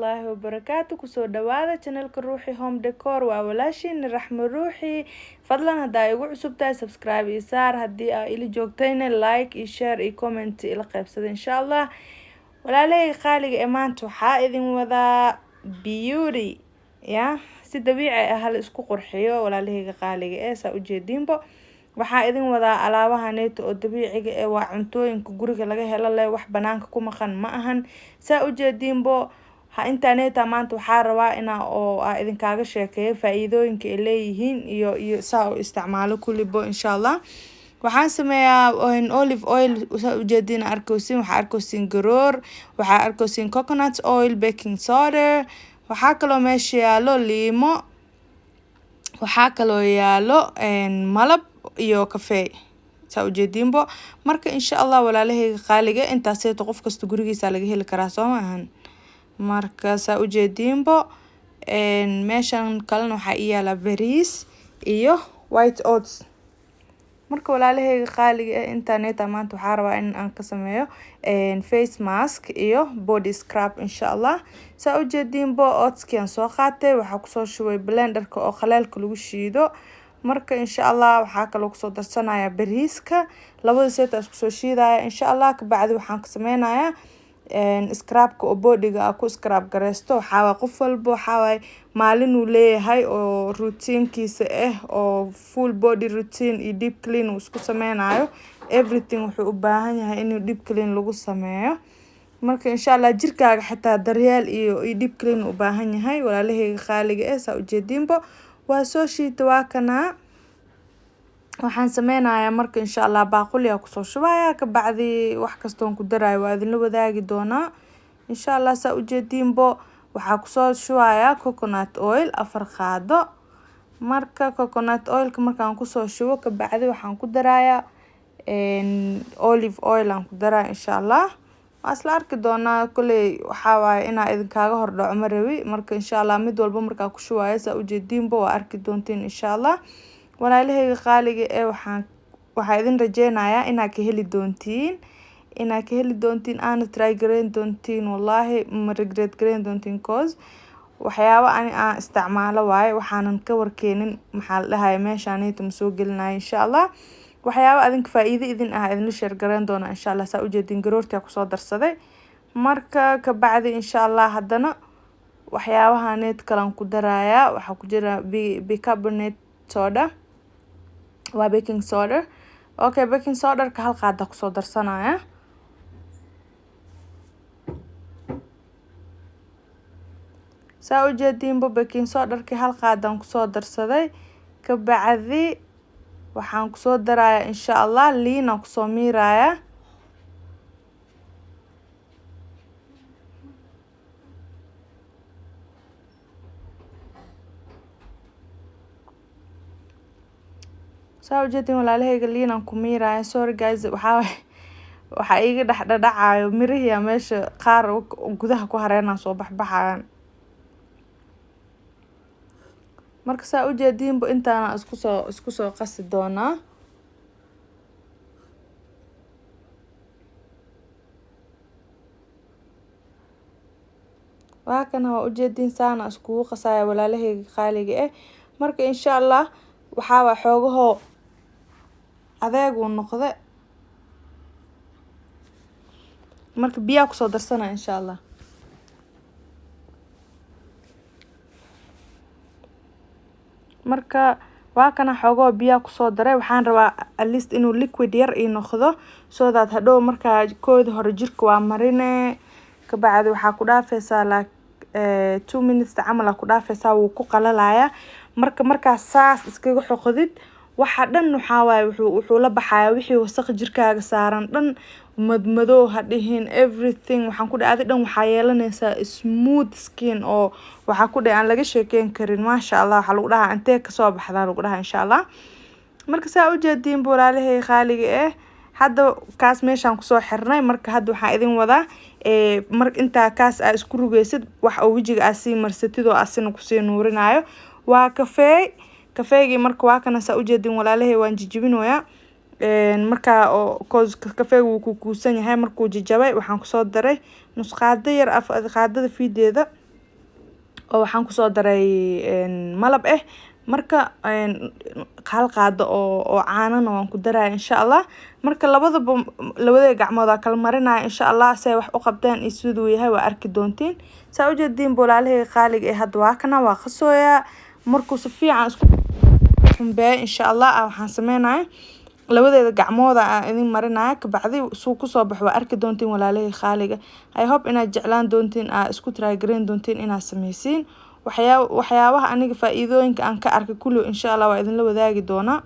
الله وبركاته كسو دوادا channelka ruuxi home decor waa walaashin raxmo ruuxi fadlan hadaa igu cusubtahay subscribe iyo saar hadii aa ila joogtayna like iyo share iyo comment ila qaybsada insha Allah walaalay qaaliga ee maanta waxa idin wadaa beauty ya si dabiici ah hal isku qurxiyo walaalahayga qaaliga ee saa u jeedinbo waxaa idin wadaa alaabahaneeto oo dabiiciga ee waa cuntooyinka guriga laga helo leh wax banaanka ku maqan ma ahan saa u jeedinbo internet maanta waxaa rabaa oo idin kaaga sheekeeyo faa'iidooyinka ay leeyihiin iyo saa u isticmaalo kullibo insha Allah waxaan sameeyaa olive oil saa u jeedin arkoosin waxa arkoosin garoor waxa arkoosin coconut oil baking soda waxa kale meesha yaalo liimo waxa kale yaalo malab iyo kafee saa u jeedinbo marka insha Allah walaalahayga qaaliga intaas ay qof kasta gurigiisa laga heli karaa soo maahan marka saa u jeedinbo meeshan kalena waxa yaala bariis iyo white oats marka walaalahayga qaaliga internet maanta waxa rabaa in aan ka sameeyo face mask iyo body scrub insha Allah saa u jeedinbo oatskian soo qaatay waxa ku soo shubay blenderka oo khalaalka lagu shiido marka insha Allah waxa kale oo soo darsanaya bariiska labada seet isku soo shiidaya insha Allah ka bacdi waxaan ka sameynayaa scrubka oo bodyga ku scrub gareysto waxa qof walba waxa maalin uu leeyahay oo routinekiisa oo full body routine iyo deep clean uu isku sameynayo everything wuxuu u baahan yahay in deep clean lagu sameeyo marka insha Allah jirkaaga xitaa daryeel iyo deep clean u baahan yahay walaalahayga qaaliga saa u jeedinbo waa soo shiita waa kana waxaan sameynayaa marka insha Allah baaquli ku soo shubaya ka bacdi wax kasto aan ku daraayo waa idin la wadaagi doona insha Allah saa u jeedinbo waxa ku soo shubaya coconut oil 4 qaado marka coconut oil markaan ku soo shubo ka bacdi waxaan ku darayaa olive oil aan ku daraa insha Allah asla arki doona kulay waxa waay ina idin kaaga hordhaco ma rabi marka insha Allah mid walba marka ku shubayo saa u jeedinbo waa arki doontiin insha Allah walaalahayga qaaliga waxa idin rajeenayaa inaad ka heli doontiin aan try gareyn doontiin wallahi ma regret gareyn doontiin cause waxyaabo aan isticmaalo waaye waxaanan ka warkeenin maxaa la dhahay meeshaan ma soo gelinayo insha Allah waxyaabo adinka faa'iido idin idin share gareyn doona insha Allah saa u jeedin garoorta ku soo darsaday marka ka bacdi insha Allah hadana waxyaabahaneed kalan ku daraaya waxa ku jira bicarbonate soda waa baking soda okay baking soda ka hal qaada ku soo darsanaya saa u jeedinbo baking soda ka hal qaadan ku soo darsaday ka bacdi waxaan ku soo darayaa insha Allah liin ku soo miiraya saa u jeedin walaalahayga liin ku miiraya sorry guys waxa iga dhacayo mirihiya meesha qaar gudaha ku hareena soo baxbayaan marka saa u jeedinbo intaana isku soo qasi doona waa kana u jeedin saana isku qasaya walaalahayga qaaliga marka insha Allah waxa xoogaho adeeg uu noqdo marka biyo ku soo darsana insha Allah marka waa kana xoogo biyo ku soo daray waxaan rabaa at least inuu liquid yar ii noqdo so that hadhow marka koodi hore jirka waa marine ka bacdi waxa ku dhaafaysaa 2 minutes camal ku dhaafaysaa wuu ku qalalaya marka saas iskaga xoqodid waxa dhan waxa waay wuxuu la baxaya wixii wasakh jirkaaga saaran dhan madmadow hadhihin everything waxaan ku dhacday dhan waxa yeelanaysa smooth skin oo waxa ku aan laga sheekeyn karin ma sha Allah waxa lagu dhahaa intee ka soo baxdaa lagu dhahaa insha Allah marka saa u jeedin walaalahayga qaaliga hadda kaas meeshaan ku soo xirnay marka hadda waxa idin wadaa marka inta kaas ay isku rugaysid wax oo wajiga aasi marsatid oo asina ku sii nuurinayo waa kafeegi marka waa kana saa u jeedin walaalahay waan jijibinoya marka oo kafeegu wuu ku kuusan yahay markuu jijabay waxaan ku soo daray nus qaado yar qaadada fiideeda oo waxaan kusoo daray malab marka hal qaado oo caanana waan ku daraya insha Allah. marka labada gacmood kala marinaya insha Allah say wax u qabtaan iyo siduu yahay waa arki doontiin. saa u jeedin boolaalahayga qaaliga hadda waa kana waa qasooya markuu si fiican isku xumbeeyo insha Allah waxaan sameynaya labadeeda gacmood aan idin marinaya kabacdi suu kusoo baxo waa arki doontiin walaalahayga qaaliga. I hope inaad jeclaan doontiin isku try gareyn doontiin inaad sameysiin waxyaabaha aniga faa'iidooyinka aan ka arkay kulli insha Allah waa idin la wadaagi doonaa.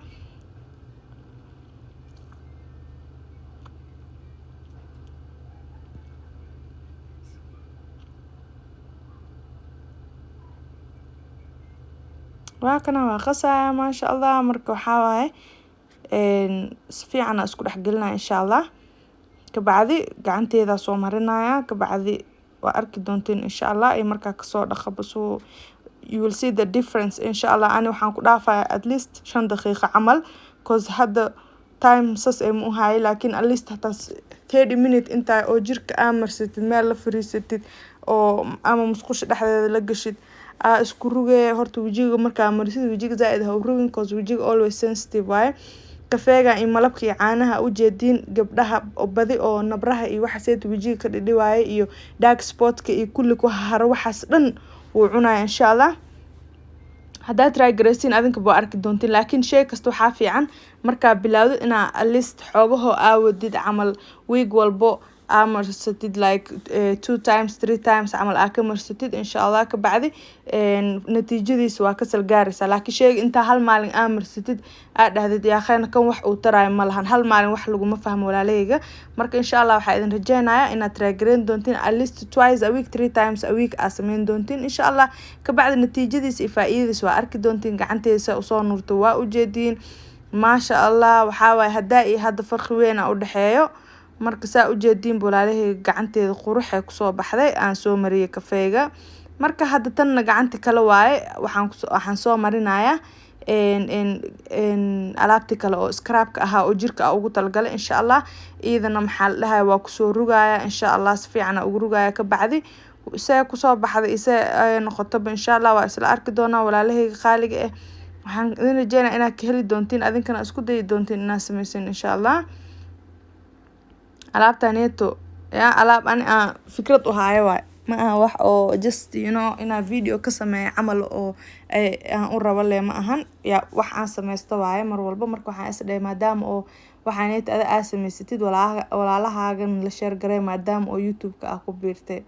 waa kana waa qasaya maasha Allah marka waxa waaye si fiican isku dhex gelinaya insha Allah. kabacdi gacanteeda soo marinaya kabacdi waa arki doontiin insha Allah iyo marka ka soo dhaqabo so you will see the difference insha Allah. ani waxaan ku dhaafaya at least 5 daqiiqo camal cause hadda time sas ay mu haay laakiin at least hataa 30 minutes inta oo jirka amarsatid meel la fariisatid oo ama musqusha dhexdeeda la gashid isku rugay horta wajiga marka marisid wajiga zaaid ha u rugin cause wajiga always sensitive waaye. kafeega iyo malabka iyo caanaha u jeedin gabdhaha oo badi oo nabraha iyo waxa seed wajiga ka dhidhiwaaye iyo dark spotka iyo kulli ku haro waxaas dhan wuu cunaya insha Allah. haddaad try gareysiin adinka baa arki doontiin laakiin shay kasta waxaa fiican markaa bilowdo inaa at least xoogaho aawadid camal week walbo marsatid like 2 times 3 times camal ka marsatid insha Allah. kabacdi natiijadiisa waa ka salgaaraysaa laakiin shayga inta hal maalin marsatid dhahdid yaa khayna kan wax uu taraay ma lahan hal maalin wax laguma fahmo walaalahayga. marka insha Allah waxaa idin rajeynayaa inaad try gareyn doontiin at least twice a week 3 times a week sameyn doontiin insha Allah. kabacdi natiijadiisa iyo faa'iidadiisa waa arki doontiin gacanteeda usoo nuurto waa u jeediin maasha Allah. waxaa waaye haddaa iyo hadda farqi weyn u dhaxeeyo marka saa u jeedin boolaalahayga gacanteeda qurux ay kusoo baxday aan soo mariyay kafeega. marka hadda tan gacanti kale waaye waxaan soo marinaya alaabti kale oo scrubka ahaa oo jirka ugu talgalay insha Allah. iyadana maxaa la dhahay waa kusoo rugaya insha Allah si fiican ugu rugaya kabacdi isee kusoo baxday isee ay noqoto insha Allah waa isla arki doonaa walaalahayga qaaliga waxaan idin rajeynayaa inaad ka heli doontiin adinkana isku dayi doontiin inaad sameysiin insha Allah. alaabtaneeto alaab ani fikrad u haayo waay ma aha wax oo just inaa video ka sameeyo camal oo aan u rabo le ma ahan wax aan sameysto waaye mar walba. marka waxaan isdhahay maadaama oo waxaaneeto ada sameysatid walaalahaagan la share garay maadaama oo youtube-ka ku biirtay.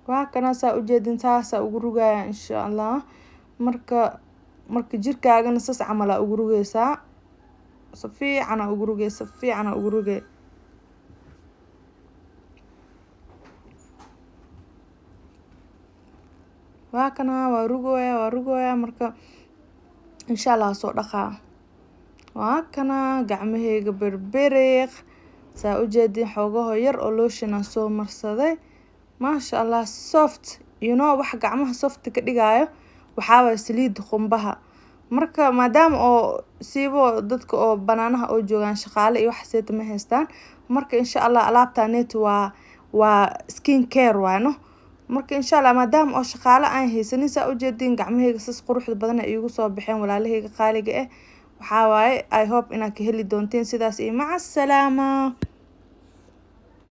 waa kana saa u jeedin saasa ugu rugaya insha Allah. marka jirkaagana sas camal ugu rugaysaa si fiican ugu rugay waa kana waa rugooya marka insha Allah soo dhaqaa. waa kana gacmahayga berbereeq saa u jeedin xoogaho yar oo lotion soo marsaday maasha Allah soft wax gacmaha soft ka dhigayo waxaa waaye saliid qumbaha. marka maadaama oo siibo dadka oo banaanaha oo joogan shaqaale iyo wax seeta ma haystaan marka insha Allah alaabtaneeto waa skin care waano. marka insha Allah maadaama oo shaqaale aan haysanin saa u jeedin gacmahayga sas quruxda badan ay igu soo baxeen walaalahayga qaaliga waxaa waaye I hope inaad ka heli doontiin sidaas iyo maca salaama.